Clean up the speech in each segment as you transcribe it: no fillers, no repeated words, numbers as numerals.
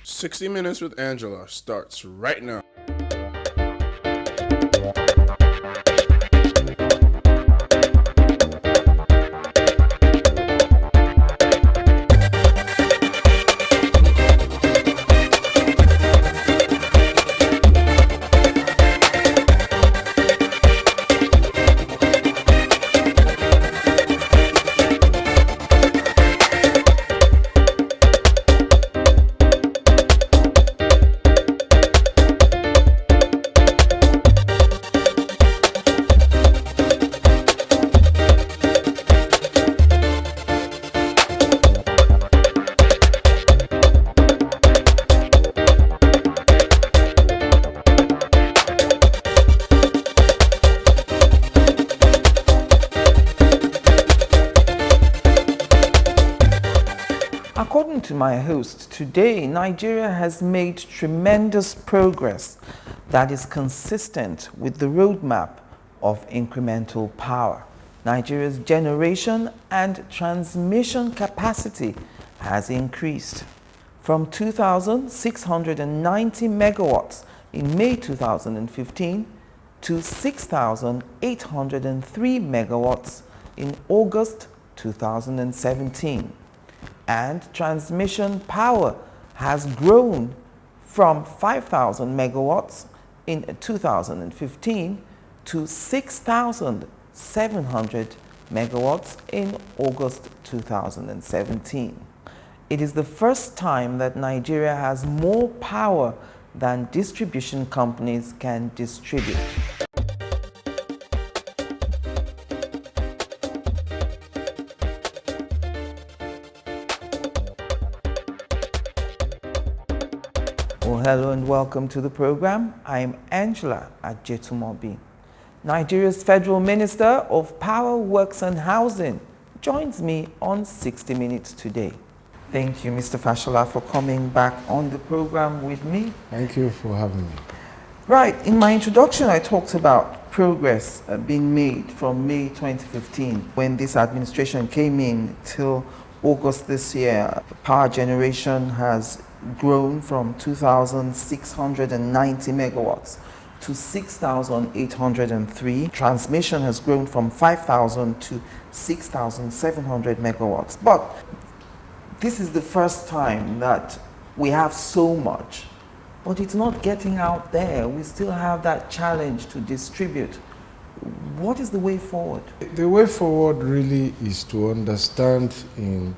60 Minutes with Angela starts right now. According to my host, today Nigeria has made tremendous progress that is consistent with the roadmap of incremental power. Nigeria's generation and transmission capacity has increased from 2,690 megawatts in May 2015 to 6,803 megawatts in August 2017. And transmission power has grown from 5,000 megawatts in 2015 to 6,700 megawatts in August 2017. It is the first time that Nigeria has more power than distribution companies can distribute. Well, hello and welcome to the program. I'm Angela Ajetumobi. Nigeria's Federal Minister of Power, Works and Housing joins me on 60 Minutes today. Thank you, Mr. Fashola, for coming back on the program with me. Thank you for having me. Right, in my introduction, I talked about progress being made from May 2015 when this administration came in till August this year. Power generation has grown from 2,690 megawatts to 6,803. Transmission has grown from 5,000 to 6,700 megawatts. But this is the first time that we have so much, but it's not getting out there. We still have that challenge to distribute. What is the way forward? The way forward really is to understand in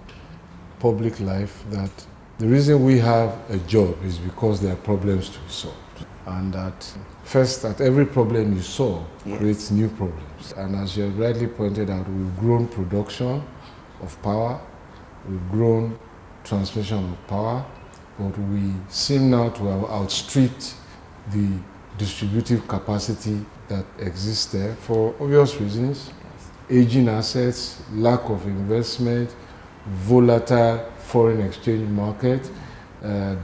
public life that the reason we have a job is because there are problems to be solved. And that first, that every problem you solve creates new problems. And as you rightly pointed out, we've grown production of power, we've grown transmission of power, but we seem now to have outstripped the distributive capacity that exists there for obvious reasons. Aging assets, lack of investment, volatile foreign exchange market,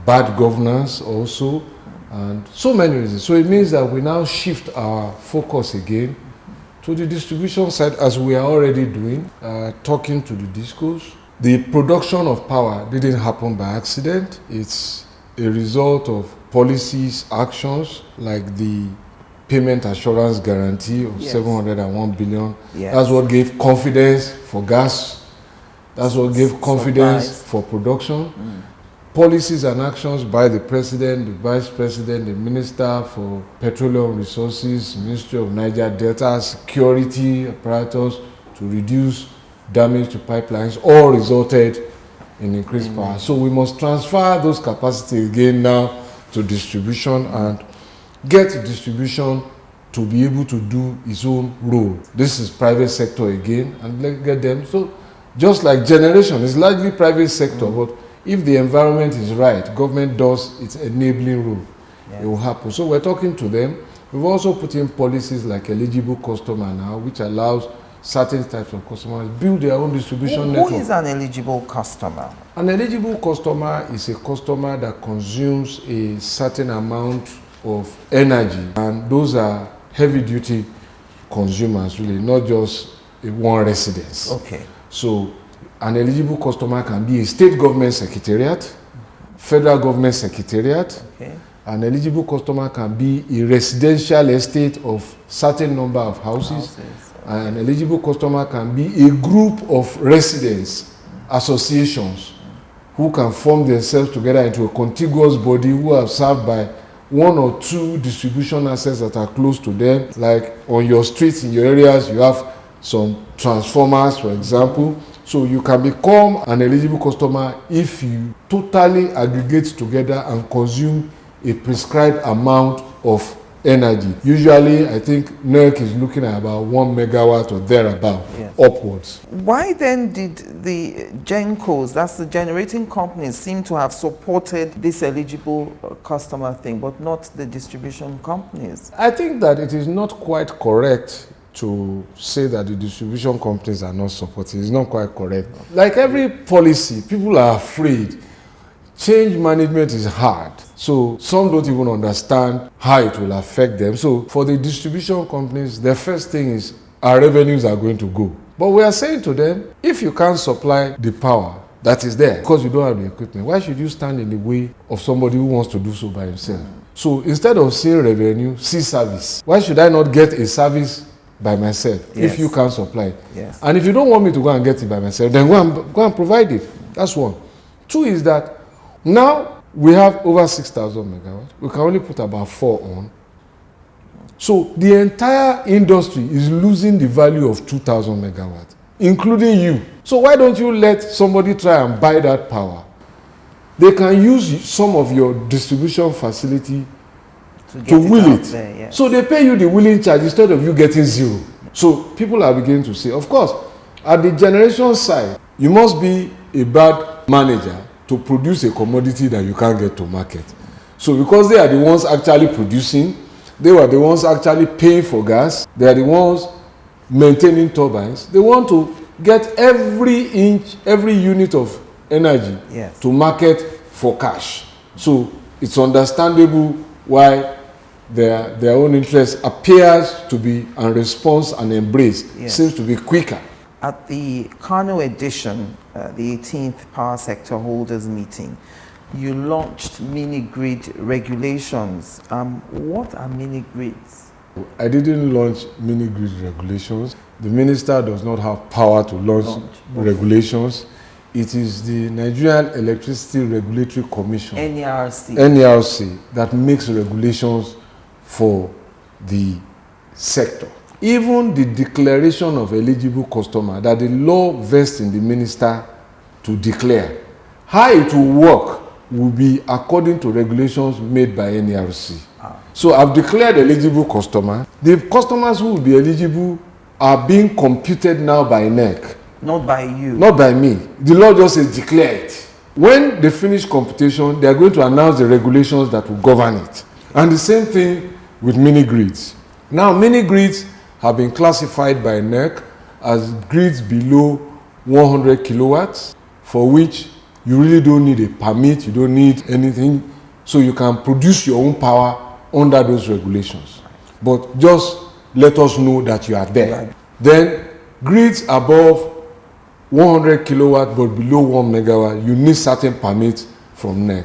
bad governance also, and so many reasons. So it means that we now shift our focus again to the distribution side, as we are already doing, talking to the discos. The production of power didn't happen by accident. It's a result of policies, actions, like the payment assurance guarantee of 701 billion. Yes. That's what gave confidence for gas. That's what gave confidence for production. Policies and actions by the president, the vice president, the minister for petroleum resources, Ministry of Niger Delta, security apparatus to reduce damage to pipelines, all resulted in increased power. So we must transfer those capacities again now to distribution and get distribution to be able to do its own role. This is private sector again, and let's get them. So just like generation, it's largely private sector, but if the environment is right, government does its enabling role, it will happen. So we're talking to them. We've also put in policies like eligible customer now, which allows certain types of customers build their own distribution network. Who is an eligible customer? An eligible customer is a customer that consumes a certain amount of energy, and those are heavy-duty consumers, really, not just one residence. Okay. So an eligible customer can be a state government secretariat, federal government secretariat. Okay. An eligible customer can be a residential estate of certain number of houses. An eligible customer can be a group of residents, associations, who can form themselves together into a contiguous body who are served by one or two distribution assets that are close to them. Like on your streets, in your areas, you have some transformers, for example. So you can become an eligible customer if you totally aggregate together and consume a prescribed amount of energy. Usually, I think NERC is looking at about 1 megawatt or thereabout, Yes. upwards. Why then did the GenCos, that's the generating companies, seem to have supported this eligible customer thing, but not the distribution companies? I think that it is not quite correct to say that the distribution companies are not supporting. It's not quite correct. Like every policy, people are afraid. Change management is hard. So some don't even understand how it will affect them. So for the distribution companies, the first thing is our revenues are going to go. But we are saying to them, if you can't supply the power that is there because you don't have the equipment, why should you stand in the way of somebody who wants to do so by himself? So instead of seeing revenue, see service. Why should I not get a service by myself if you can't supply it? Yes. And if you don't want me to go and get it by myself, then go and provide it. That's one. Two is that now we have over 6,000 megawatts. We can only put about 4 on. So the entire industry is losing the value of 2,000 megawatts, including you. So why don't you let somebody try and buy that power? They can use some of your distribution facility to wheel it. There, yes. So they pay you the wheeling charge instead of you getting zero. So people are beginning to say, of course, at the generation side, you must be a bad manager to produce a commodity that you can't get to market. So because they are the ones actually producing, they were the ones actually paying for gas, they are the ones maintaining turbines, they want to get every inch, every unit of energy to market for cash. So it's understandable why their own interest appears to be, and response and embrace seems to be quicker. At the Kano edition, the 18th Power Sector Holders Meeting, you launched mini-grid regulations. What are mini-grids? I didn't launch mini-grid regulations. The minister does not have power to launch regulations. It is the Nigerian Electricity Regulatory Commission, NERC, that makes regulations for the sector. Even the declaration of eligible customer that the law vests in the minister to declare, how it will work will be according to regulations made by NERC. So I've declared eligible customer. The customers who will be eligible are being computed now by NERC. Not by you. Not by me. The law just says declare it. When they finish computation, they are going to announce the regulations that will govern it. And the same thing with mini grids. Now, mini grids have been classified by NERC as grids below 100 kilowatts, for which you really don't need a permit, you don't need anything, so you can produce your own power under those regulations. But just let us know that you are there. Right. Then, grids above 100 kilowatt but below 1 megawatt, you need certain permits from NERC.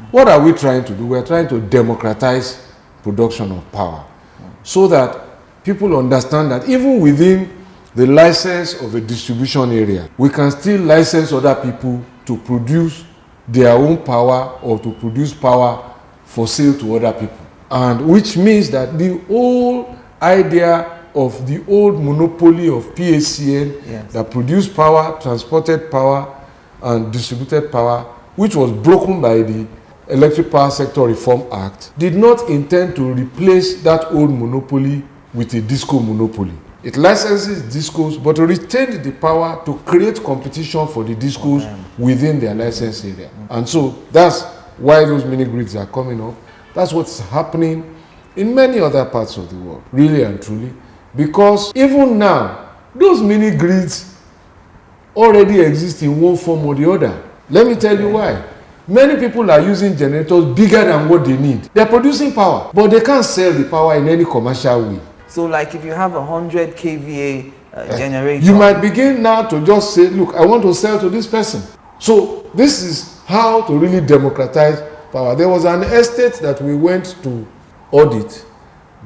What are we trying to do? We're trying to democratize production of power so that people understand that even within the license of a distribution area, we can still license other people to produce their own power or to produce power for sale to other people. And which means that the whole idea of the old monopoly of PACN that produced power, transported power, and distributed power, which was broken by the Electric Power Sector Reform Act, did not intend to replace that old monopoly with a disco monopoly. It licenses discos, but retained the power to create competition for the discos within their license area. And so that's why those mini grids are coming up. That's what's happening in many other parts of the world, really and truly. Because even now, those mini grids already exist in one form or the other. Let me tell you why. Many people are using generators bigger than what they need. They're producing power, but they can't sell the power in any commercial way. So like if you have 100 kVA generator, you might begin now to just say, look, I want to sell to this person. So this is how how to really democratize power. There was an estate that we went to audit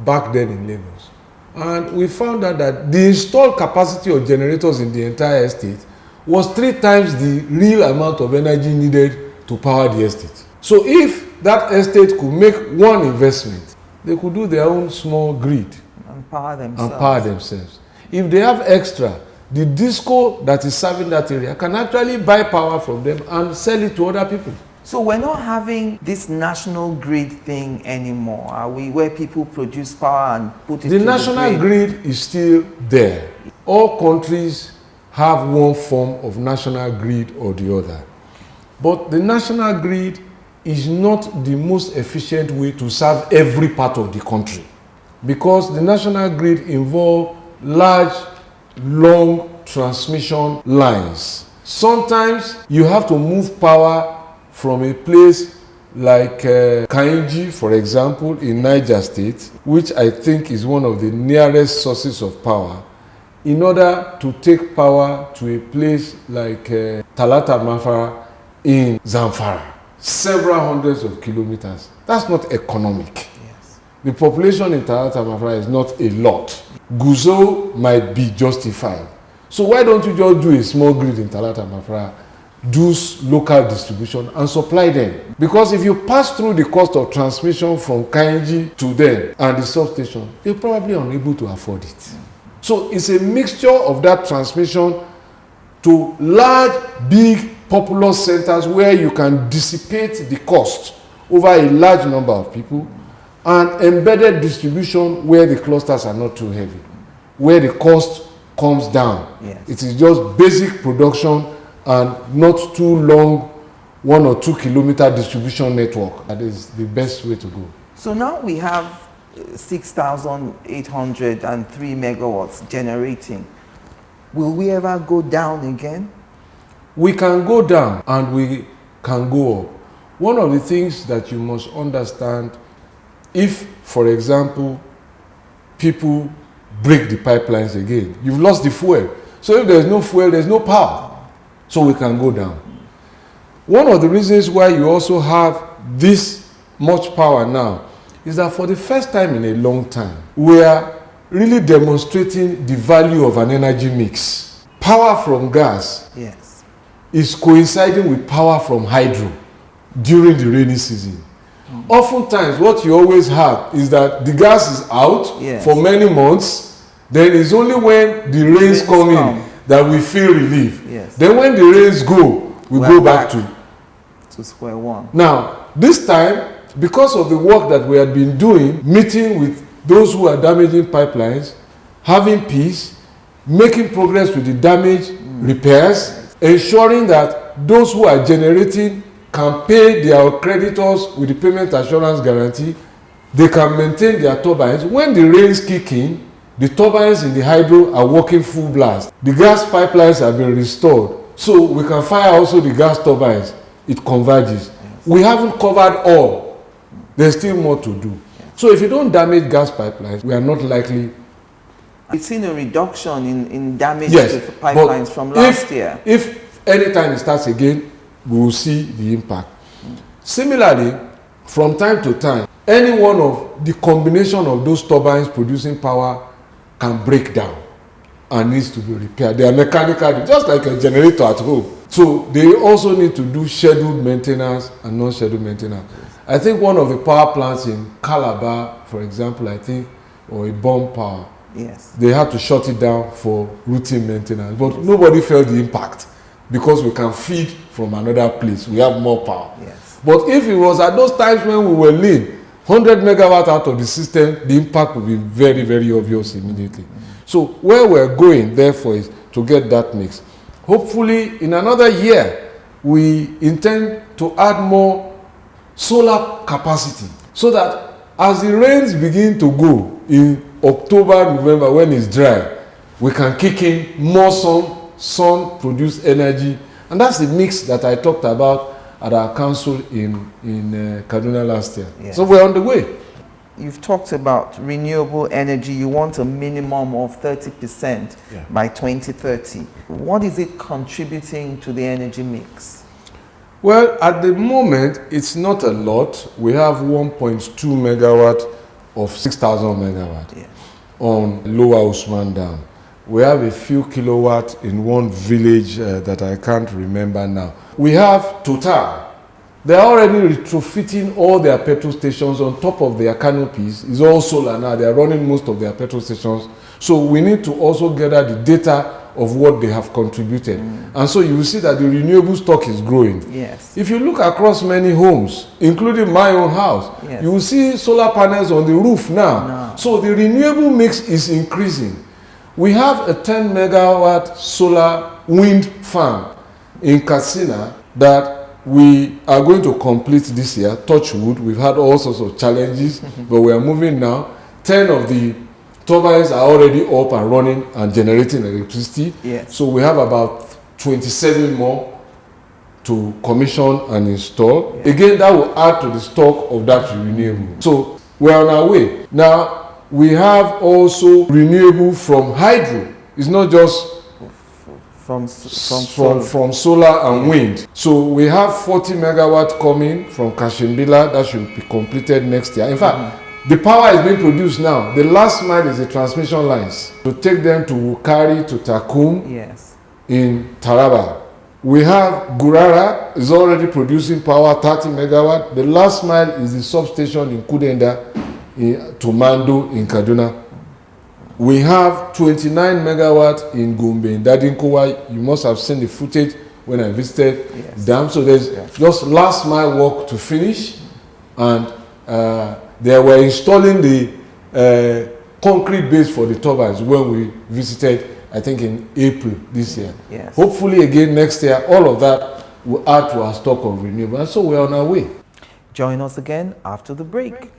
back then in Lagos, and we found out that the installed capacity of generators in the entire estate was 3 times the real amount of energy needed to power the estate. So if that estate could make one investment, they could do their own small grid and power themselves. If they have extra, the disco that is serving that area can actually buy power from them and sell it to other people. So we're not having this national grid thing anymore, are we, where people produce power and put it The national grid is still there. All countries have one form of national grid or the other. But the national grid is not the most efficient way to serve every part of the country, because the national grid involves large, long transmission lines. Sometimes you have to move power from a place like Kainji, for example, in Niger State, which I think is one of the nearest sources of power, in order to take power to a place like Talata Mafara in Zamfara, several hundreds of kilometers. That's not economic. Yes. The population in Talata Mafara is not a lot. Guzo might be justified. So why don't you just do a small grid in Talata Mafara, do local distribution and supply them? Because if you pass through the cost of transmission from Kainji to them and the substation, they're probably unable to afford it. So it's a mixture of that transmission to large, big, populous centers where you can dissipate the cost over a large number of people, and embedded distribution where the clusters are not too heavy, where the cost comes down. Yes. It is just basic production and not too long 1 or 2 kilometer distribution network. That is the best way to go. So now we have 6,803 megawatts generating. Will we ever go down again? We can go down and we can go up. One of the things that you must understand, if, for example, people break the pipelines again, you've lost the fuel. So if there's no fuel, there's no power. So we can go down. One of the reasons why you also have this much power now is that for the first time in a long time, we are really demonstrating the value of an energy mix. Power from gas, yes, is coinciding with power from hydro during the rainy season. Oftentimes, what you always have is that the gas is out, yes, for many months. Then it's only when the rains come in that we feel relief. Yes. Then when the rains go, we go back to square one. Now, this time, because of the work that we had been doing, meeting with those who are damaging pipelines, having peace, making progress with the damage repairs, ensuring that those who are generating can pay their creditors with the payment assurance guarantee, they can maintain their turbines. When the rains kick in, the turbines in the hydro are working full blast. The gas pipelines have been restored, so we can fire also the gas turbines. It converges. Yes. We haven't covered all. There's still more to do. Yes. So if you don't damage gas pipelines, we are not likely. We've seen a reduction in damage, yes, to pipelines from last year. If anytime it starts again, we will see the impact. Similarly, from time to time, any one of the combination of those turbines producing power can break down and needs to be repaired. They are mechanical, just like a generator at home. So they also need to do scheduled maintenance and non-scheduled maintenance. I think one of the power plants in Calabar, for example, I think, or a bomb power, yes, they had to shut it down for routine maintenance. But nobody felt the impact because we can feed from another place. We have more power. Yes. But if it was at those times when we were lean, 100 megawatt out of the system, the impact would be very, very obvious immediately. So where we're going, therefore, is to get that mix. Hopefully, in another year, we intend to add more solar capacity so that as the rains begin to go in October, November, when it's dry, we can kick in more sun-produced energy. And that's the mix that I talked about at our council in Kaduna last year. Yes. So we're on the way. You've talked about renewable energy. You want a minimum of 30% by 2030. What is it contributing to the energy mix? Well, at the moment, it's not a lot. We have 1.2 megawatt of 6,000 megawatt on Lower Usman Dam. We have a few kilowatt in one village that I can't remember now. We have Total. They're already retrofitting all their petrol stations on top of their canopies. It's all solar now. They're running most of their petrol stations. So we need to also gather the data of what they have contributed. And so you will see that the renewable stock is growing. Yes. If you look across many homes, including my own house, you will see solar panels on the roof now. So the renewable mix is increasing. We have a 10 megawatt solar wind farm in Katsina that we are going to complete this year. Touch wood. We've had all sorts of challenges, but we are moving now. 10 of the turbines are already up and running and generating electricity. Yes. So we have about 27 more to commission and install. Yeah. Again, that will add to the stock of that renewable. So we're on our way. Now, we have also renewable from hydro. It's not just from solar and wind. So we have 40 megawatt coming from Kashimbila that should be completed next year. In fact, the power is being produced now. The last mile is the transmission lines to take them to Wukari, to Takum in Taraba. We have Gurara is already producing power, 30 megawatt. The last mile is the substation in Kudenda, to Mando in Kaduna. We have 29 megawatt in Gombe, in Dadinkowa. You must have seen the footage when I visited dam. So there's just last mile work to finish, and they were installing the concrete base for the turbines when we visited, I think in April this year. Yes. Hopefully again next year, all of that will add to our stock of renewable. And so we're on our way. Join us again after the break.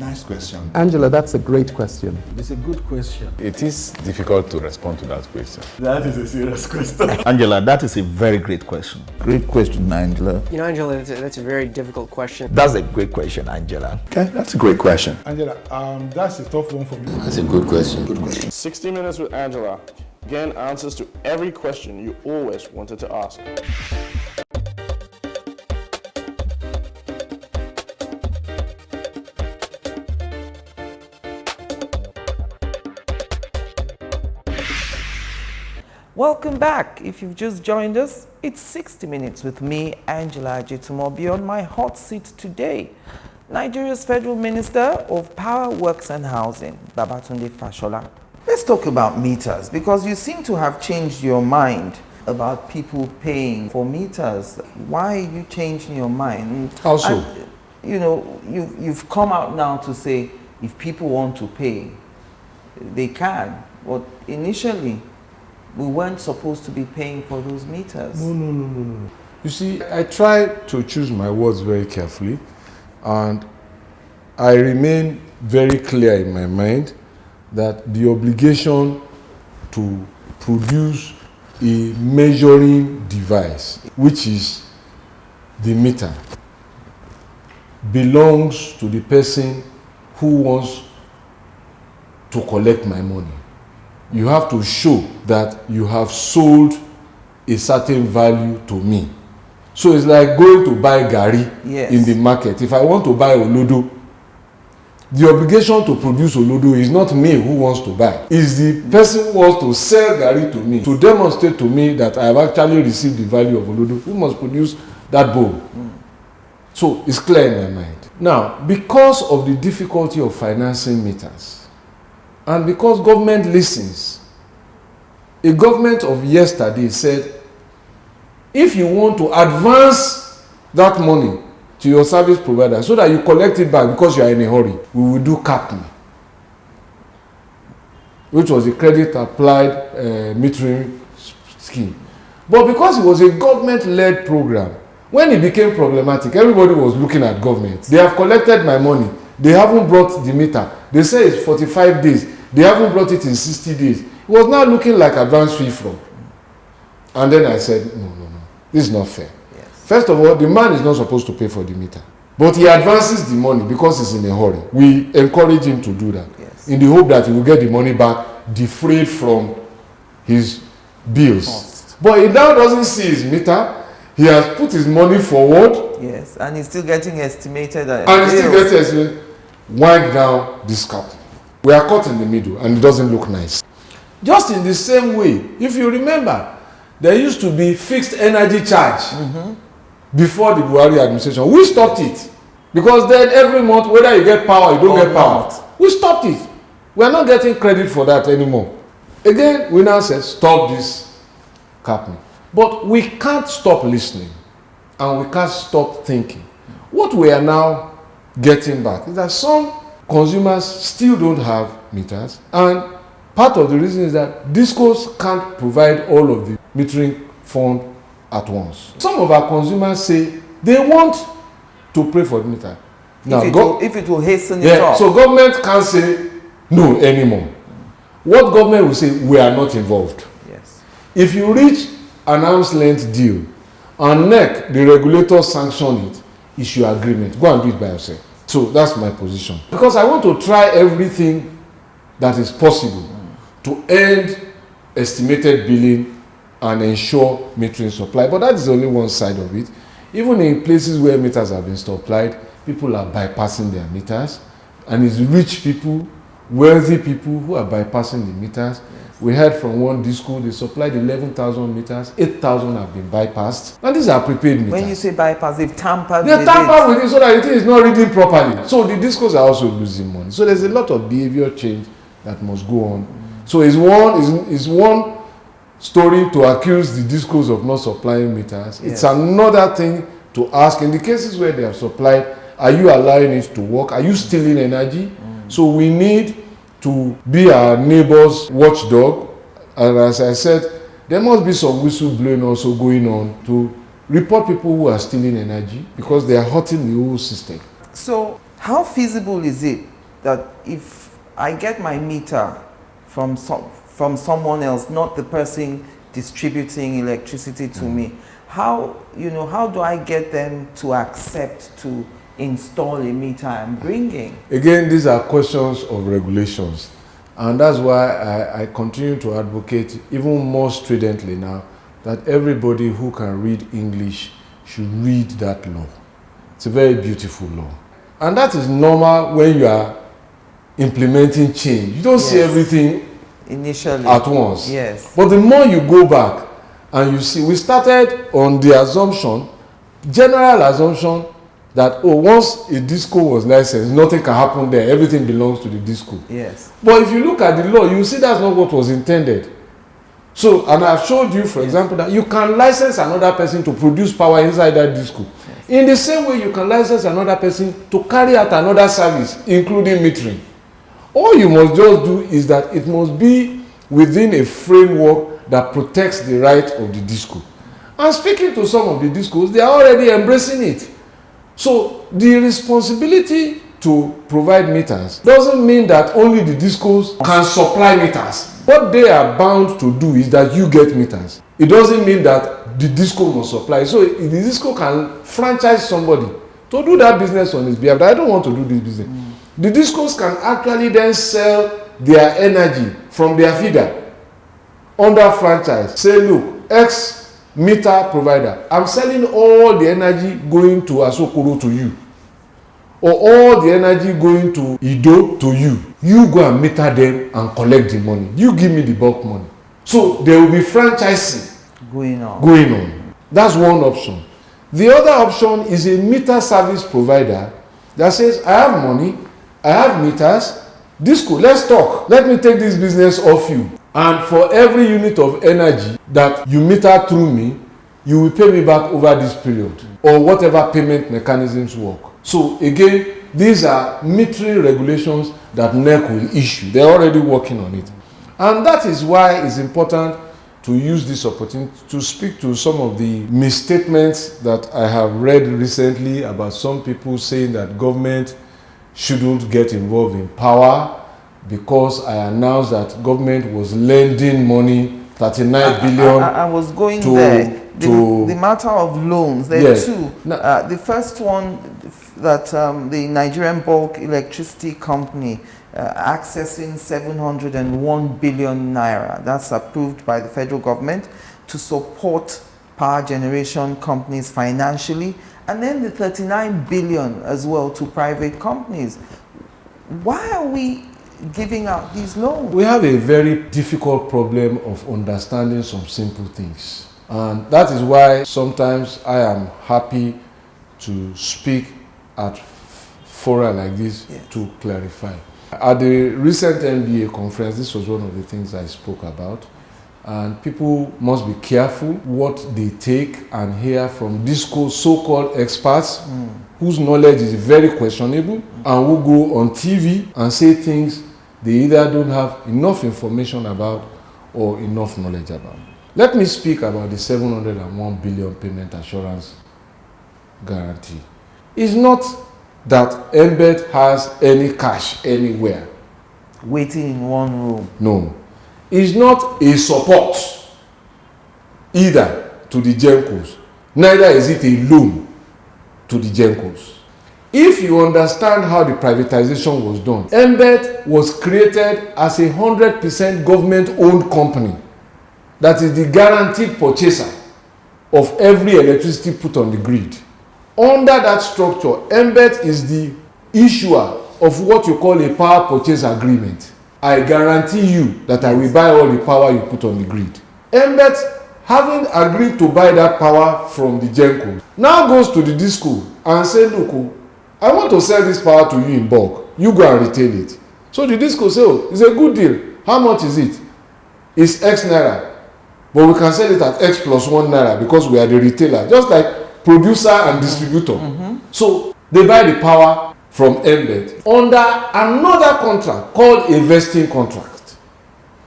Nice question. Angela, that's a great question. It's a good question. It is difficult to respond to that question. That is a serious question. Angela, that is a very great question. Great question, Angela. You know, Angela, that's a very difficult question. That's a great question, Angela. Okay, that's a great question. Angela, that's a tough one for me. That's a good question. Good question. 60 Minutes with Angela. Again, answers to every question you always wanted to ask. Welcome back. If you've just joined us, it's 60 Minutes with me, Angela Ajetomobi, on my hot seat today. Nigeria's Federal Minister of Power, Works and Housing, Babatunde Fashola. Let's talk about meters, because you seem to have changed your mind about people paying for meters. Why are you changing your mind? How so? And, you know, you've come out now to say if people want to pay, they can. But initially, we weren't supposed to be paying for those meters. No. You see, I try to choose my words very carefully, and I remain very clear in my mind that the obligation to produce a measuring device, which is the meter, belongs to the person who wants to collect my money. You have to show that you have sold a certain value to me. So it's like going to buy Gari in the market. If I want to buy Olodo, the obligation to produce Olodo is not me who wants to buy. It's the person who wants to sell Gari to me, to demonstrate to me that I have actually received the value of Olodo, who must produce that bowl. So it's clear in my mind. Now, because of the difficulty of financing meters, and because government listens, a government of yesterday said, if you want to advance that money to your service provider so that you collect it back because you are in a hurry, we will do CAPME, which was a credit applied metering scheme. But because it was a government-led program, when it became problematic, everybody was looking at government. They have collected my money. They haven't brought the meter. They say it's 45 days. They haven't brought it in 60 days. It was now looking like advance fee flow. And then I said, no. This is not fair. First of all, the man is not supposed to pay for the meter. But he advances the money because he's in a hurry. We encourage him to do that. In the hope that he will get the money back defrayed from his bills. But he now doesn't see his meter. He has put his money forward. Yes, and he's still getting estimated. And he still gets estimated. Wind down this cap. We are caught in the middle and it doesn't look nice. Just in the same way, if you remember, there used to be fixed energy charge before the Buhari administration. We stopped it. Because then every month, whether you get power or you don't get power, we stopped it. We are not getting credit for that anymore. Again, we now say, stop this capping. But we can't stop listening and we can't stop thinking. What we are now getting back is that some consumers still don't have meters, and part of the reason is that discos can't provide all of the metering fund at once. Some of our consumers say they want to pay for the meter. Now, if it will hasten it up. So government can't say no anymore. What government will say, we are not involved. Yes. If you reach an arm's length deal and NEC, the regulator sanction it, issue agreement, go and do it by yourself. So that's my position. Because I want to try everything that is possible to end estimated billing and ensure metering supply. But that is only one side of it. Even in places where meters have been supplied, people are bypassing their meters. And it's rich people, wealthy people who are bypassing the meters. Yes. We heard from one disco, they supplied 11,000 meters, 8,000 have been bypassed. And these are prepaid meters. When you say bypass, they've tampered with it. They tampered with it so that it is not reading properly. So the discos are also losing money. So there's a lot of behavior change that must go on. So it's one story to accuse the discos of not supplying meters. Yes. It's another thing to ask, in the cases where they have supplied, are you allowing it to work? Are you stealing energy? So we need to be our neighbor's watchdog. And as I said, there must be some whistleblowing also going on to report people who are stealing energy because they are hurting the whole system. So how feasible is it that if I get my meter from someone else, not the person distributing electricity to me, how do I get them to accept to install a meter I'm bringing? Again, these are questions of regulations. And that's why I continue to advocate even more stridently now that everybody who can read English should read that law. It's a very beautiful law. And that is normal when you are implementing change. You don't see everything initially at once. Yes. But the more you go back and you see, we started on the assumption, general assumption, that once a disco was licensed, nothing can happen there. Everything belongs to the disco. Yes. But if you look at the law, you see that's not what was intended. So, and I've showed you, for example, that you can license another person to produce power inside that disco. Yes. In the same way, you can license another person to carry out another service, including metering. All you must just do is that it must be within a framework that protects the right of the disco. And speaking to some of the discos, they are already embracing it. So the responsibility to provide meters doesn't mean that only the discos can supply meters. What they are bound to do is that you get meters. It doesn't mean that the disco must supply. So if the disco can franchise somebody to do that business on his behalf, I don't want to do this business. The discos can actually then sell their energy from their feeder under franchise. Say, look, X meter provider, I'm selling all the energy going to Asokoro to you, or all the energy going to Ido to you. You go and meter them and collect the money. You give me the bulk money. So there will be franchising going on. That's one option. The other option is a meter service provider that says, I have money, I have meters, disco, let's talk. Let me take this business off you. And for every unit of energy that you meter through me, you will pay me back over this period, or whatever payment mechanisms work. So again, these are metering regulations that NEC will issue. They're already working on it. And that is why it's important to use this opportunity to speak to some of the misstatements that I have read recently about some people saying that government shouldn't get involved in power, because I announced that government was lending money, 39 billion. I was going there. The matter of loans, there are two. The first one, that the Nigerian Bulk Electricity Company accessing 701 billion naira. That's approved by the federal government to support power generation companies financially, and then the 39 billion as well to private companies. Why are we giving out these loans? We have a very difficult problem of understanding some simple things. And that is why sometimes I am happy to speak at fora like this to clarify. At the recent NBA conference, this was one of the things I spoke about. And people must be careful what they take and hear from these so-called experts whose knowledge is very questionable and who go on TV and say things they either don't have enough information about or enough knowledge about. Let me speak about the 701 billion payment assurance guarantee. It's not that Embed has any cash anywhere. Waiting in one room. No. It's not a support either to the Gencos. Neither is it a loan to the Gencos. If you understand how the privatization was done, Embed was created as a 100% government-owned company that is the guaranteed purchaser of every electricity put on the grid. Under that structure, Embed is the issuer of what you call a power purchase agreement. I guarantee you that I will buy all the power you put on the grid. Embed, having agreed to buy that power from the Genco, now goes to the disco and says, look, I want to sell this power to you in bulk. You go and retail it. So the disco says, oh, it's a good deal. How much is it? It's X naira. But we can sell it at X plus 1 naira because we are the retailer. Just like producer and distributor. So they buy the power from Embed under another contract called a vesting contract.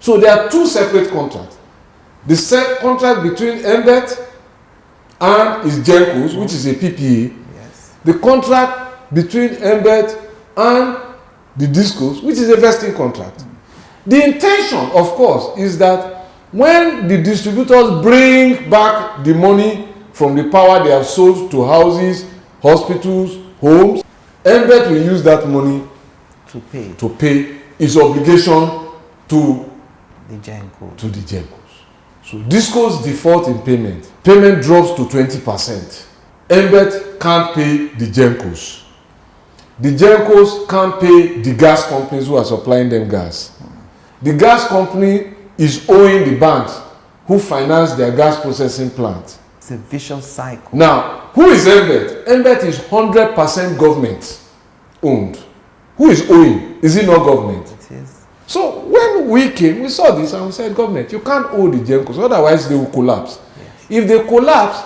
So there are two separate contracts. The set contract between Embed and its Gencos, which is a PPA. Yes. The contract between Embed and the discos, which is a vesting contract. The intention, of course, is that when the distributors bring back the money from the power they have sold to houses, hospitals, homes, Embed will use that money to pay its obligation to the Gencos. So discos default in payment. Payment drops to 20%. Embed can't pay the Gencos. The Gencos can't pay the gas companies who are supplying them gas. The gas company is owing the banks who finance their gas processing plant. It's a vicious cycle. Now, who is Embed? Embed is 100% government owned. Who is owing? Is it not government? It is. So when we came, we saw this and we said, government, you can't owe the Gencos, otherwise they will collapse. Yes. If they collapse,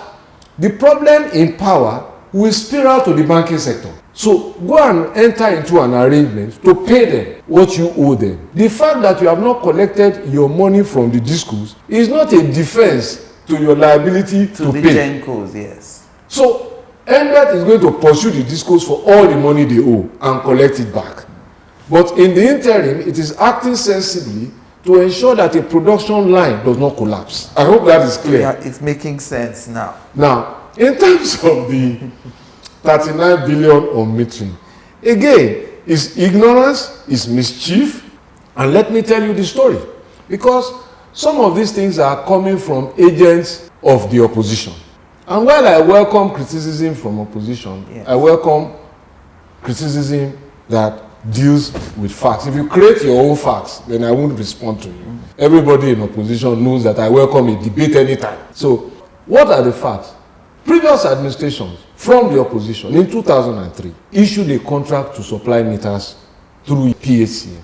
the problem in power will spiral to the banking sector. So go and enter into an arrangement to pay them what you owe them. The fact that you have not collected your money from the discos is not a defense to your liability to the pay. Gencos, yes. So Embed is going to pursue the discos for all the money they owe and collect it back. But in the interim, it is acting sensibly to ensure that a production line does not collapse. I hope that is clear. Yeah, it's making sense now. Now, in terms of the 39 billion on metering, again, it's ignorance, it's mischief, and let me tell you the story. Because some of these things are coming from agents of the opposition. And while I welcome criticism from opposition, yes, I welcome criticism that deals with facts. If you create your own facts, then I won't respond to you. Everybody in opposition knows that I welcome a debate anytime. So, what are the facts? Previous administrations from the opposition in 2003 issued a contract to supply meters through PHCN.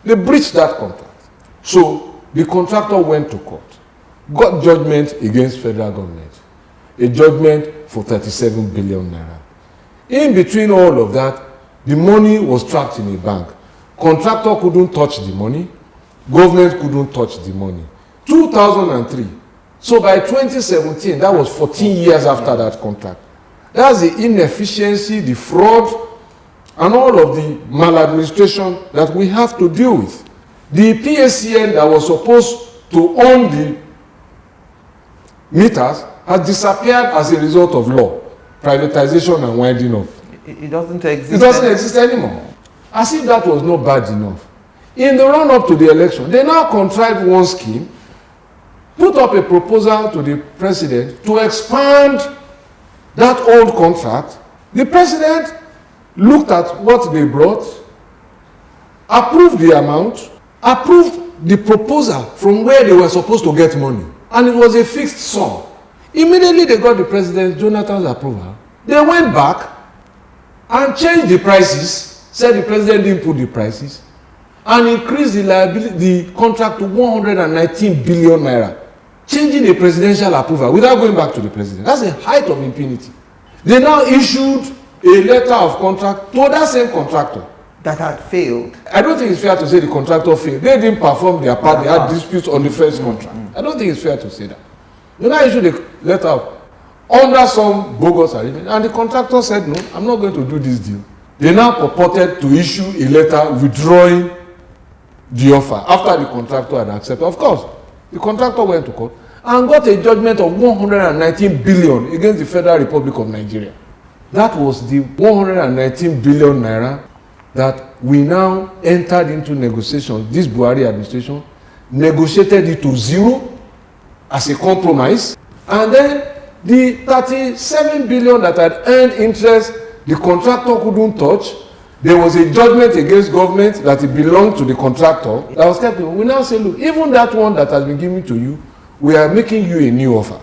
They breached that contract. So, the contractor went to court, got judgment against federal government, a judgment for 37 billion naira. In between all of that, the money was trapped in a bank. Contractor couldn't touch the money. Government couldn't touch the money. 2003. So by 2017, that was 14 years after that contract. That's the inefficiency, the fraud, and all of the maladministration that we have to deal with. The PSCN that was supposed to own the meters has disappeared as a result of law, privatization and winding up. It doesn't exist. It doesn't exist anymore. As if that was not bad enough. In the run-up to the election, they now contrived one scheme put up a proposal to the president to expand that old contract. The president looked at what they brought, approved the amount, approved the proposal from where they were supposed to get money. And it was a fixed sum. Immediately they got the president Jonathan's approval. They went back and changed the prices, said the president didn't put the prices, and increased the liability, the contract to 119 billion naira, changing the presidential approval without going back to the president. That's the height of impunity. They now issued a letter of contract to that same contractor that had failed. I don't think it's fair to say the contractor failed. They didn't perform their part. They had disputes on the first contract. I don't think it's fair to say that. They now issued a letter of under some bogus arrangement, and the contractor said, no, I'm not going to do this deal. They now purported to issue a letter withdrawing the offer after the contractor had accepted. Of course, the contractor went to court and got a judgment of 119 billion against the Federal Republic of Nigeria. That was the 119 billion naira that we now entered into negotiations. This Buhari administration negotiated it to zero as a compromise, and then the 37 billion that had earned interest, the contractor couldn't touch. There was a judgment against government that it belonged to the contractor that was kept. We now say, look, even that one that has been given to you, we are making you a new offer.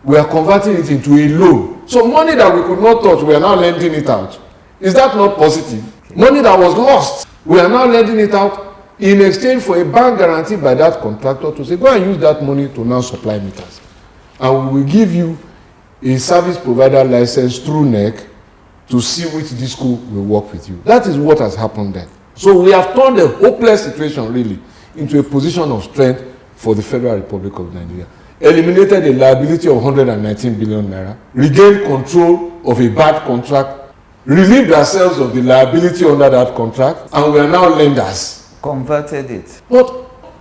We are converting it into a loan. So money that we could not touch, we are now lending it out. Is that not positive? Money that was lost, we are now lending it out in exchange for a bank guarantee by that contractor to say, go and use that money to now supply meters. And we will give you a service provider license through NEC to see which disco will work with you. That is what has happened there. So we have turned a hopeless situation really into a position of strength for the Federal Republic of Nigeria. Eliminated a liability of 119 billion naira, regained control of a bad contract, relieved ourselves of the liability under that contract, and we are now lenders. Converted it. But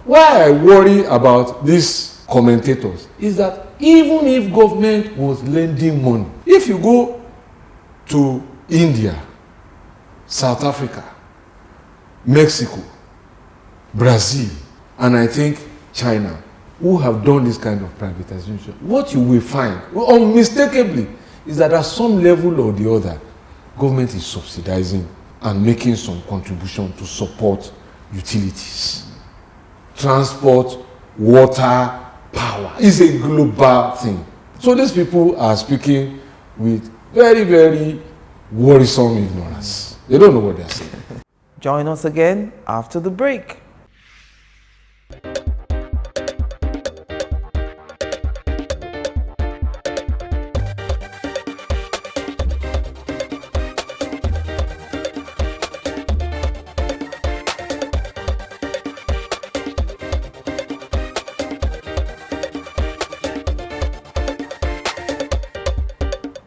why I worry about these commentators is that even if government was lending money, if you go to India, South Africa, Mexico, Brazil, and I think China, who have done this kind of privatization, what you will find, unmistakably, is that at some level or the other, government is subsidizing and making some contribution to support utilities. Transport, water, power is a global thing. So these people are speaking with very, very worrisome ignorance. They don't know what they're saying. Join us again after the break.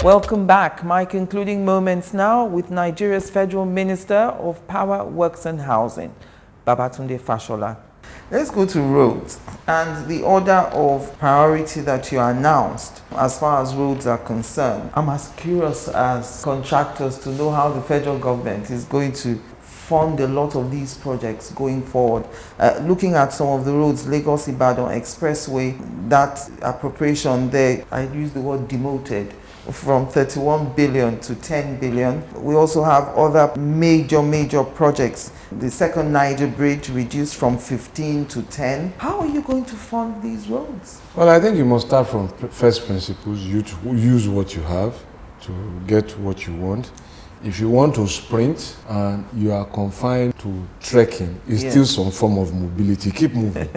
Welcome back. My concluding moments now with Nigeria's Federal Minister of Power, Works and Housing, Babatunde Fashola. Let's go to roads and the order of priority that you announced as far as roads are concerned. I'm as curious as contractors to know how the federal government is going to fund a lot of these projects going forward. Looking at some of the roads, Lagos-Ibadan Expressway, that appropriation there, I use the word demoted, from 31 billion to 10 billion. We also have other major projects. The second Niger Bridge reduced from 15 to 10. How are you going to fund these roads? Well, I think you must start from first principles. You use what you have to get what you want. If you want to sprint and you are confined to trekking, it's still some form of mobility. Keep moving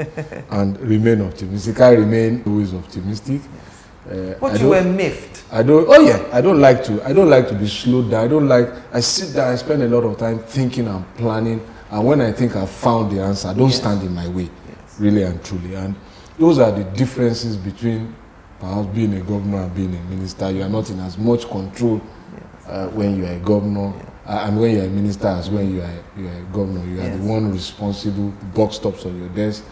and remain optimistic. I remain always optimistic. But you were miffed. I don't like to be slowed down. I sit there, I spend a lot of time thinking and planning, and when I think I've found the answer, I don't stand in my way, really and truly. And those are the differences between perhaps being a governor and being a minister. You are not in as much control when you are a governor and when you are a minister as when you are a governor. You are the one responsible, buck stops on your desk,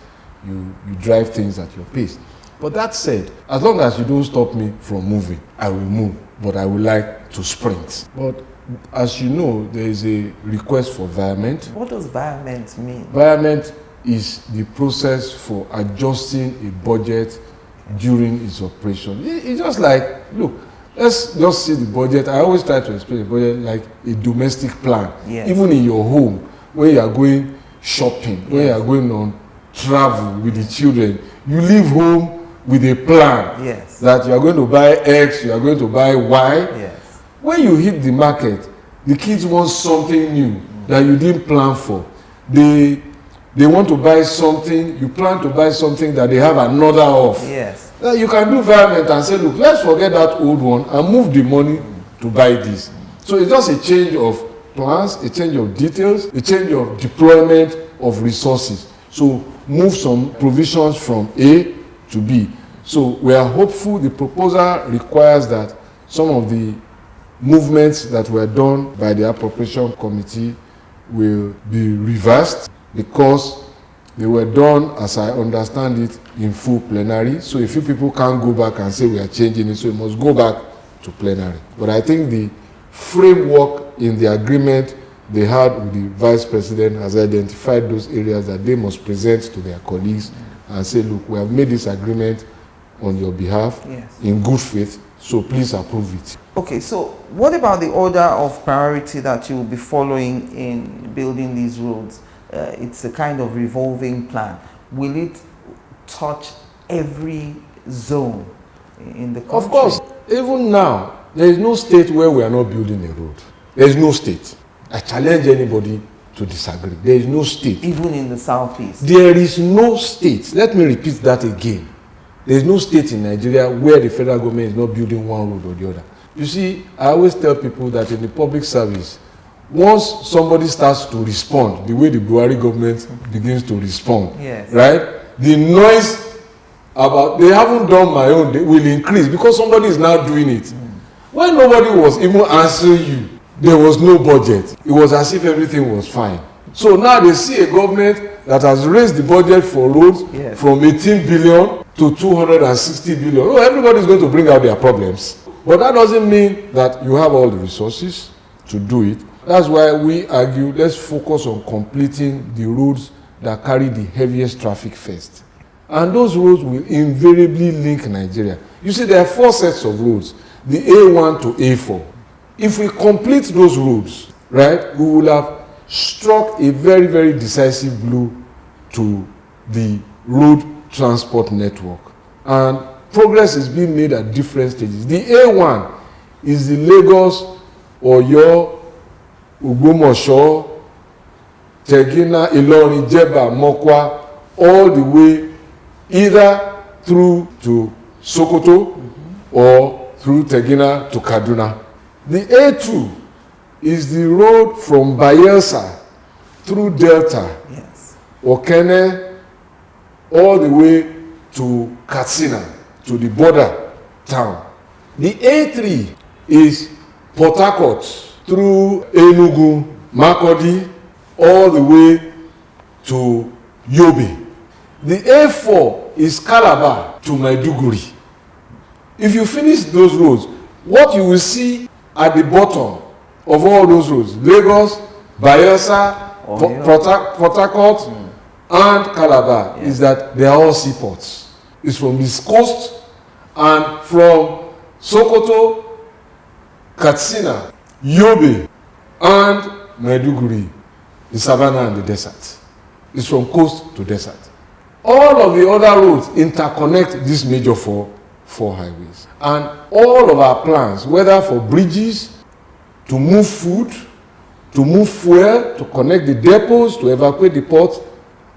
you drive things at your pace. But that said, as long as you don't stop me from moving, I will move, but I would like to sprint. But as you know, there is a request for virement. What does virement mean? Virement is the process for adjusting a budget during its operation. It's just like, look, let's just see the budget. I always try to explain the budget like a domestic plan. Yes. Even in your home, when you are going shopping, when you are going on travel with the children, you leave home with a plan. Yes. That you are going to buy X, you are going to buy Y. Yes. When you hit the market, the kids want something new that you didn't plan for. They want to buy something, you plan to buy something that they have another of. Yes. You can do environment and say, look, let's forget that old one and move the money to buy this. So it's just a change of plans, a change of details, a change of deployment of resources. So move some provisions from A to B. So we are hopeful the proposal requires that some of the movements that were done by the appropriation committee will be reversed, because they were done, as I understand it, in full plenary. So if you people can't go back and say we are changing it, so it must go back to plenary. But I think the framework in the agreement they had with the vice president has identified those areas that they must present to their colleagues and say, look, we have made this agreement on your behalf in good faith, so please approve it. Okay, so what about the order of priority that you will be following in building these roads? It's a kind of revolving plan. Will it touch every zone in the country? Of course, even now, there is no state where we are not building a road. There is no state. I challenge anybody to disagree. There is no state. Even in the southeast? There is no state. Let me repeat that again. There is no state in Nigeria where the federal government is not building one road or the other. You see, I always tell people that in the public service, once somebody starts to respond, the way the Buhari government begins to respond, right? The noise about, they haven't done my own, they will increase because somebody is now doing it. When nobody was even answering you, there was no budget. It was as if everything was fine. So now they see a government that has raised the budget for roads from 18 billion to 260 billion. Oh, everybody is going to bring out their problems. But that doesn't mean that you have all the resources to do it. That's why we argue, let's focus on completing the roads that carry the heaviest traffic first. And those roads will invariably link Nigeria. You see, there are 4 sets of roads, the A1 to A4. If we complete those roads, right, we will have struck a very, very decisive blow to the road transport network. And progress is being made at different stages. The A1 is the Lagos, Oyo, Ogbomoso, Tegina, Ilorin, Jeba, Mokwa, all the way either through to Sokoto or through Tegina to Kaduna. The A2 is the road from Bayelsa through Delta, Okene, all the way to Katsina, to the border town. The A3 is Port Harcourt through Enugu, Makurdi, all the way to Yobe. The A4 is Calabar to Maiduguri. If you finish those roads, what you will see at the bottom of all those roads, Lagos, Bayelsa, Port Harcourt, and Calabar, is that they are all seaports. It's from the coast and from Sokoto, Katsina, Yobe, and Maiduguri, the savannah and the desert. It's from coast to desert. All of the other roads interconnect these major four highways. And all of our plans, whether for bridges, to move food, to move fuel, to connect the depots, to evacuate the ports,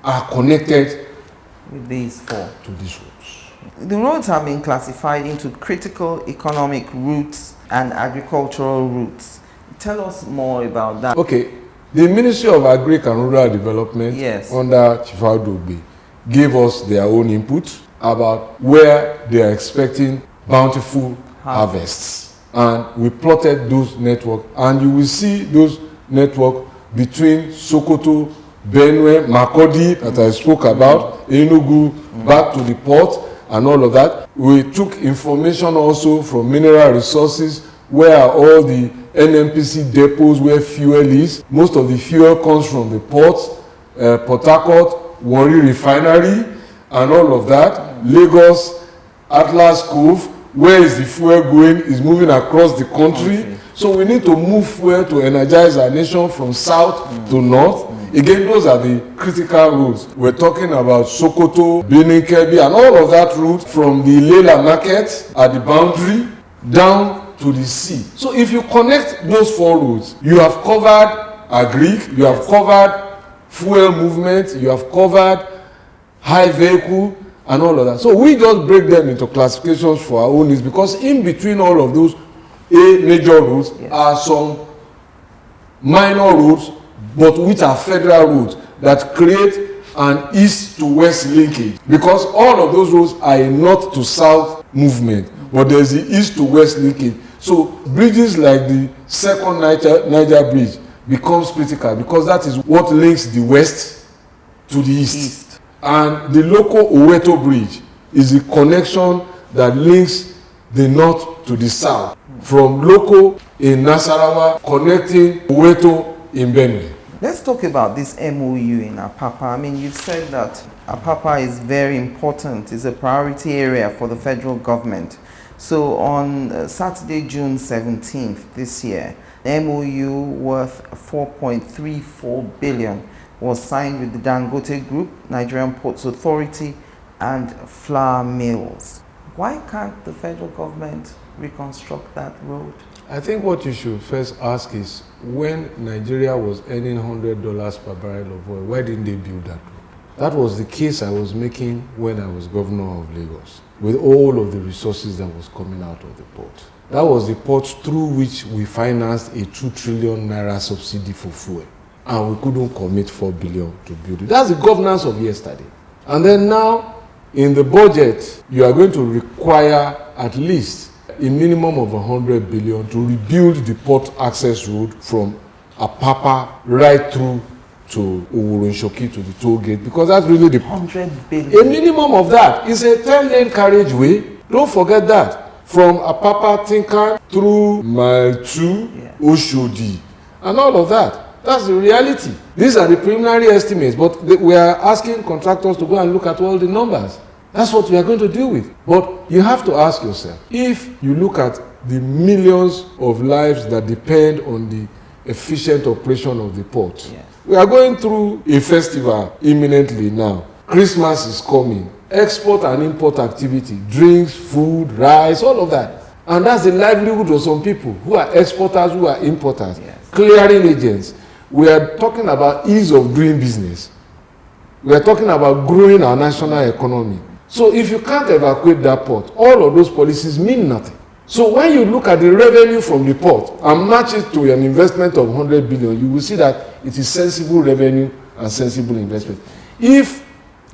are connected with these 4 to these roads. The roads have been classified into critical economic routes and agricultural routes. Tell us more about that. Okay, the Ministry of Agric and Rural Development under Chief Ogbe gave us their own input about where they are expecting bountiful harvests. And we plotted those networks, and you will see those networks between Sokoto, Benue, Makurdi that I spoke about, Enugu, back to the port, and all of that. We took information also from Mineral Resources, where are all the NNPC depots where fuel is. Most of the fuel comes from the ports, Port Harcourt, Warri Refinery and all of that. Lagos, Atlas Cove, where is the fuel going, is moving across the country. So we need to move fuel to energize our nation from south to north. Again, those are the critical routes. We're talking about Sokoto, Benin, Kebbi, and all of that route from the Lela market at the boundary down to the sea. So if you connect those 4 routes, you have covered agric, you have covered fuel movement, you have covered high vehicle, and all of that. So we just break them into classifications for our own needs, because in between all of those major routes are some minor routes, but which are federal routes that create an east to west linkage, because all of those roads are a north to south movement, but there's the east to west linkage. So bridges like the second Niger bridge becomes critical, because that is what links the west to the east. And the local Oweto bridge is the connection that links the north to the south, from Loko in Nasarawa connecting Oweto in Benue. Let's talk about this MOU in Apapa. I mean, you've said that Apapa is very important, it's a priority area for the federal government. So on Saturday, June 17th this year, the MOU worth 4.34 billion was signed with the Dangote Group, Nigerian Ports Authority, and flour mills. Why can't the federal government reconstruct that road? I think what you should first ask is, when Nigeria was earning $100 per barrel of oil, why didn't they build that road? That was the case I was making when I was governor of Lagos, with all of the resources that was coming out of the port. That was the port through which we financed a 2 trillion naira subsidy for fuel, and we couldn't commit 4 billion to build it. That's the governance of yesterday. And then now, in the budget, you are going to require at least a minimum of 100 billion to rebuild the port access road from Apapa right through to Oworo-Shoki to the toll gate, because that's really the 100 billion. A minimum of that is a 10-lane carriageway. Don't forget that. From Apapa Tinkan through Mile 2, Oshodi, and all of that. That's the reality. These are the preliminary estimates, but we are asking contractors to go and look at all the numbers. That's what we are going to deal with. But you have to ask yourself, if you look at the millions of lives that depend on the efficient operation of the port, we are going through a festival imminently now. Christmas is coming. Export and import activity, drinks, food, rice, all of that. And that's the livelihood of some people who are exporters, who are importers, clearing agents. We are talking about ease of doing business. We are talking about growing our national economy. So if you can't evacuate that port, all of those policies mean nothing. So when you look at the revenue from the port and match it to an investment of 100 billion, you will see that it is sensible revenue and sensible investment. If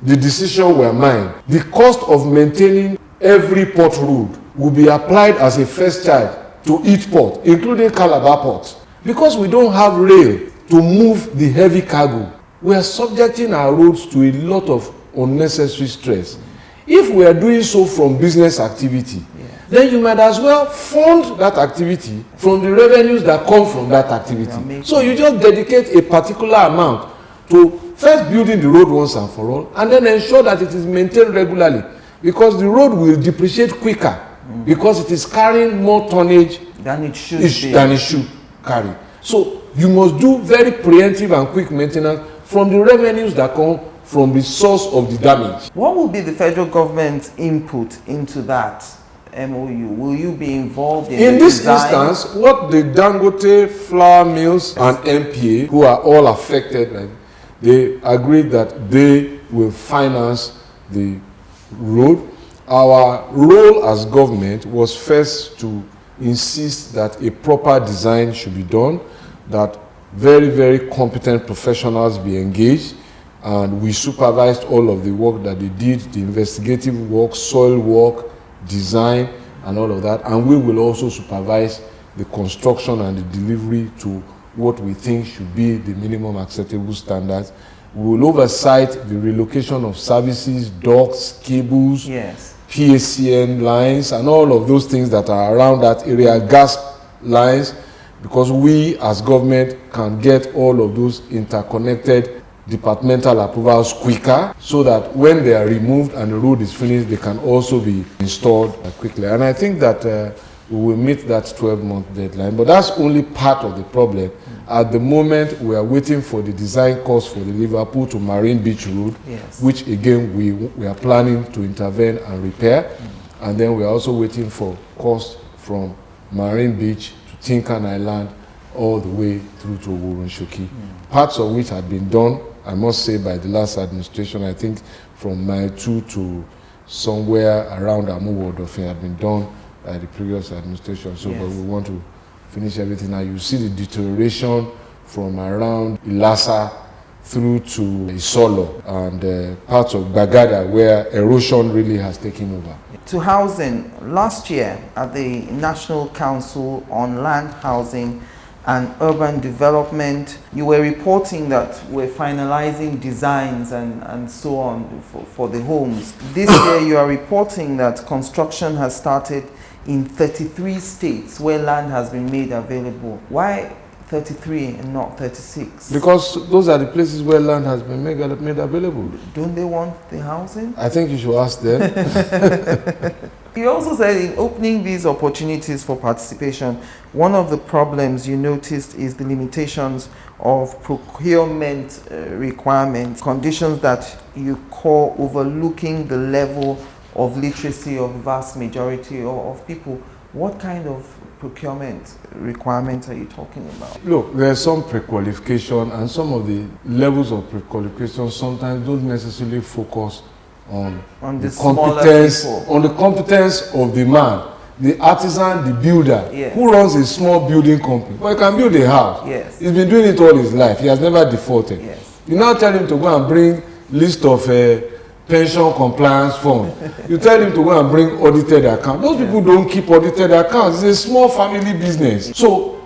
the decision were mine, the cost of maintaining every port road will be applied as a first charge to each port, including Calabar Port. Because we don't have rail to move the heavy cargo, we are subjecting our roads to a lot of unnecessary stress. If we are doing so from business activity, then you might as well fund that activity from the revenues that come from that activity. So you just dedicate a particular amount to first building the road once and for all, and then ensure that it is maintained regularly, because the road will depreciate quicker because it is carrying more tonnage than it should carry. So you must do very preemptive and quick maintenance from the revenues that come from the source of the damage. What will be the federal government's input into that MOU? Will you be involved in this design? instance, what the Dangote, flour mills, and MPA, who are all affected, like, they agreed that they will finance the road. Our role as government was first to insist that a proper design should be done, that very, very competent professionals be engaged, and we supervised all of the work that they did, the investigative work, soil work, design, and all of that. And we will also supervise the construction and the delivery to what we think should be the minimum acceptable standards. We will oversight the relocation of services, docks, cables, PACN lines, and all of those things that are around that area, gas lines, because we as government can get all of those interconnected departmental approvals quicker, so that when they are removed and the road is finished, they can also be installed quickly. And I think that we will meet that 12-month deadline, but that's only part of the problem. At the moment, we are waiting for the design course for the Liverpool to Marine Beach Road, Yes. which again we are planning to intervene and repair. And then we are also waiting for course from Marine Beach to Tinkan Island all the way through to Wurunshoki. Parts of which had been done, I must say, by the last administration. I think from Mile 2 to somewhere around Amuwo-Odofin had been done by the previous administration. So, Yes. but we want to finish everything. Now you see the deterioration from around Ilasa through to Isolo and parts of Bagada where erosion really has taken over. To housing, last year at the National Council on Land, Housing and Urban Development, you were reporting that we're finalizing designs and so on for the homes. This year you are reporting that construction has started in 33 states where land has been made available. Why 33 and not 36? Because those are the places where land has been made available. Don't they want the housing? I think you should ask them. You also said in opening these opportunities for participation, one of the problems you noticed is the limitations of procurement requirements, conditions that you call overlooking the level of literacy of the vast majority of people. What kind of procurement requirements are you talking about? Look, there's some pre-qualification, and some of the levels of pre-qualification sometimes don't necessarily focus on the competence, on the competence of the man, the artisan, the builder, Yes. who runs a small building company. But he can build a house. Yes. He's been doing it all his life. He has never defaulted. Yes. You now tell him to go and bring list of pension compliance form. You tell him to go and bring audited account. Those people don't keep audited accounts. It's a small family business. So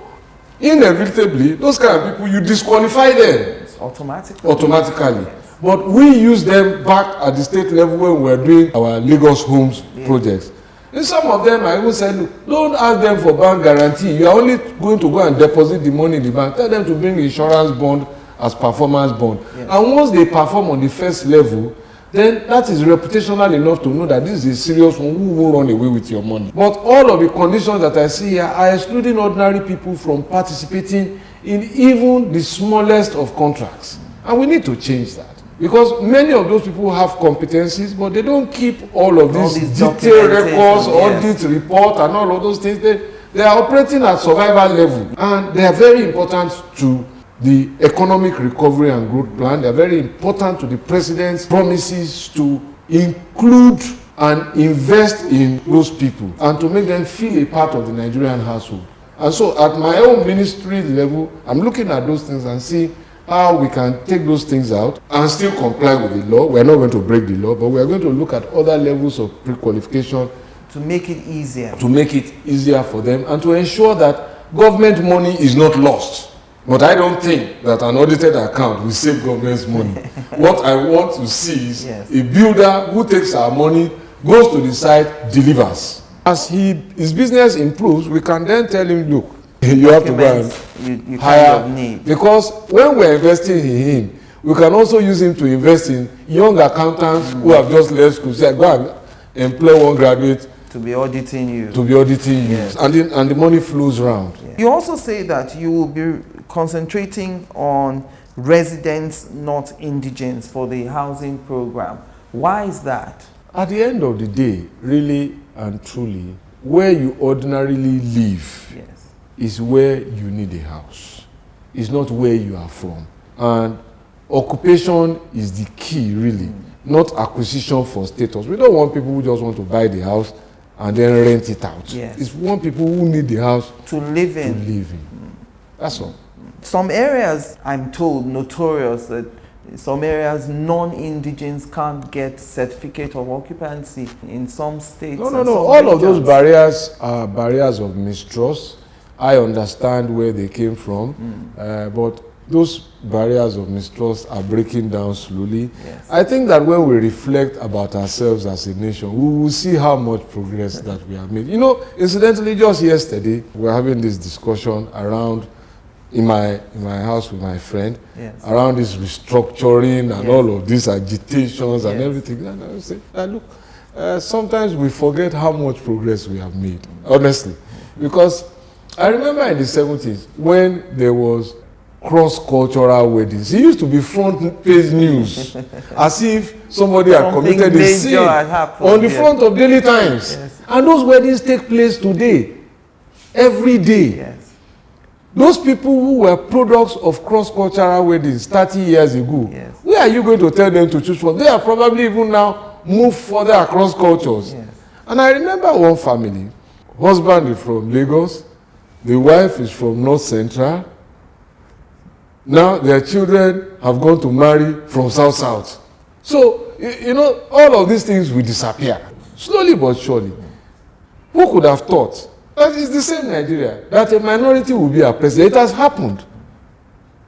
inevitably, those kind of people, you disqualify them It's automatically. automatically. Yes. But we use them back at the state level when we're doing our Lagos homes projects. In some of them, I even said, look, don't ask them for bank guarantee. You are only going to go and deposit the money in the bank. Tell them to bring insurance bond as performance bond. Yes. And once they perform on the first level, then that is reputational enough to know that this is a serious one who won't run away with your money. But all of the conditions that I see here are excluding ordinary people from participating in even the smallest of contracts. And we need to change that. Because many of those people have competencies, but they don't keep all of these detailed records, audit report, and all of those things. They are operating at survival level. And they are very important to the economic recovery and growth plan. They are very important to the president's promises to include and invest in those people and to make them feel a part of the Nigerian household. And so at my own ministry level, I'm looking at those things and see how we can take those things out and still comply with the law. We're not going to break the law, but we're going to look at other levels of pre-qualification To make it easier. to make it easier for them and to ensure that government money is not lost. But I don't think that an audited account will save government's money. What I want to see is Yes. a builder who takes our money, goes to the site, delivers. As his business improves, we can then tell him, look, you have to go and you hire. kind of need. Because when we're investing in him, we can also use him to invest in young accountants who have just left school. Say, go and employ one graduate To be auditing you. to be auditing you. Yes. And the money flows around. You also say that you will be concentrating on residents, not indigents, for the housing program. Why is that? At the end of the day, really and truly, where you ordinarily live Yes. is where you need a house. It's not where you are from. And occupation is the key, really, not acquisition for status. We don't want people who just want to buy the house and then rent it out. Yes. It's want people who need the house To live to in. live in. That's all. Some areas, I'm told, notorious that some areas non-indigents can't get certificate of occupancy in some states. No. and some All of those regions. barriers are barriers of mistrust. I understand where they came from, but those barriers of mistrust are breaking down slowly. Yes. I think that when we reflect about ourselves as a nation, we will see how much progress that we have made. You know, incidentally, just yesterday, we were having this discussion around in my house with my friend, Yes. around this restructuring and Yes. all of these agitations and Yes. everything. And I would say, look, sometimes we forget how much progress we have made, honestly. Because I remember in the 70s when there was cross-cultural weddings. It used to be front-page news, as if somebody had Something committed a major sin had happened, on the yes. front of Daily Times. Yes. And those weddings take place today, every day. Yes. Those people who were products of cross-cultural weddings 30 years ago, Yes. where are you going to tell them to choose from? They are probably even now moved further across cultures. Yes. And I remember one family, husband is from Lagos, the wife is from North Central. Now their children have gone to marry from South. So, you know, all of these things will disappear, slowly but surely. Who could have thought that it's the same Nigeria, that a minority will be a president? It has happened.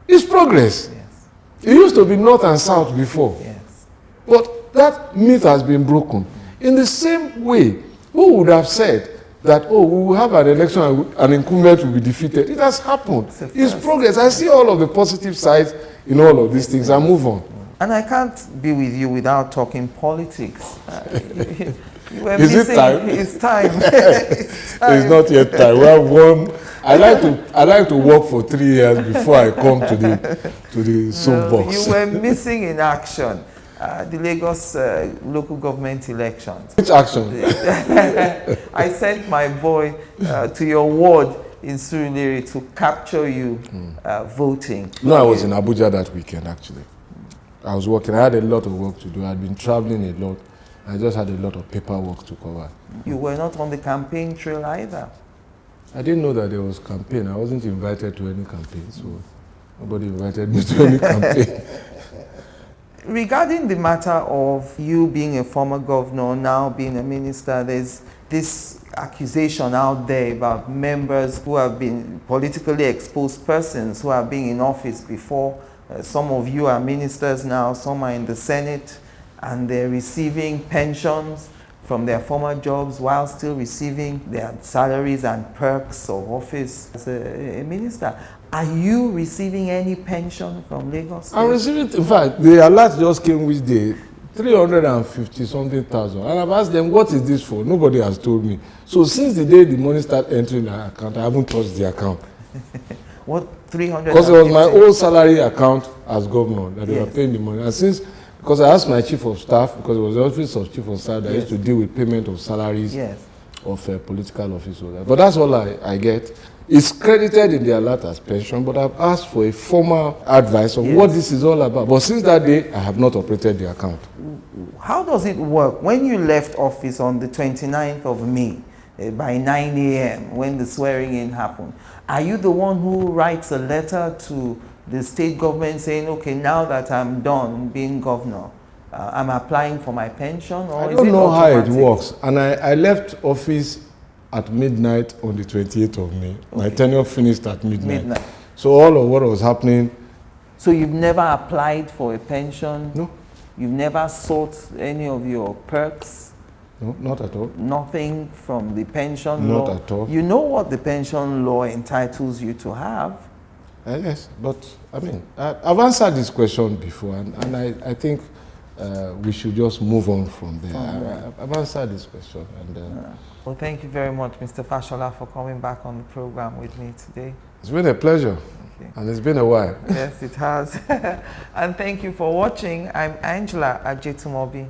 It's progress. Yes. It used to be North and South before. Yes. But that myth has been broken. In the same way, who would have said that, oh, we will have an election and an incumbent will be defeated? It has happened. It's progress. I see all of the positive sides in all of these things. I move on. And I can't be with you without talking politics. You were Is it missing- time? It's time. It's not yet time. We have one. I like to work for 3 years before I come to the soapbox. You were missing in action. The Lagos local government elections. Which action? I sent my boy to your ward in Surulere to capture you voting. No, I was in Abuja that weekend, actually. I was working. I had a lot of work to do. I had been traveling a lot. I just had a lot of paperwork to cover. You were not on the campaign trail either. I didn't know that there was campaign. I wasn't invited to any campaign, so nobody invited me to any campaign. Regarding the matter of you being a former governor, now being a minister, there's this accusation out there about members who have been politically exposed persons who have been in office before. Some of you are ministers now, some are in the Senate, and they're receiving pensions from their former jobs while still receiving their salaries and perks of office as a minister. Are you receiving any pension from Lagos State? I'm receiving, in fact, the alert just came which day, 350 something thousand. And I've asked them, what is this for? Nobody has told me. So since the day the money started entering the account, I haven't touched the account. What, 300? Because it was my old salary account as governor that they were Yes. paying the money. And since, because I asked my chief of staff, because it was the office of chief of staff that Yes. used to deal with payment of salaries Yes. of political officers. But that's all I get. It's credited in the alert as pension, but I've asked for a formal advice on Yes. what this is all about. But since that day, I have not operated the account. How does it work? When you left office on the 29th of May, by 9 a.m., when the swearing in happened, are you the one who writes a letter to the state government saying, okay, now that I'm done being governor, I'm applying for my pension? Or I is don't it know how it automatic? works. And I left office at midnight on the 28th of May. My Okay. tenure finished at midnight. Midnight. So all of what was happening, So you've never applied for a pension? no, You've never sought any of your perks? no, not at all. Nothing from the pension Not law? at all. You know what the pension law entitles you to have? Yes, but I mean, I've answered this question before, and I think we should just move on from there. I've answered this question. And Well, thank you very much, Mr. Fashola, for coming back on the program with me today. it's been a pleasure, Okay. and it's been a while. Yes, it has. And thank you for watching. I'm Angela Ajetumobi.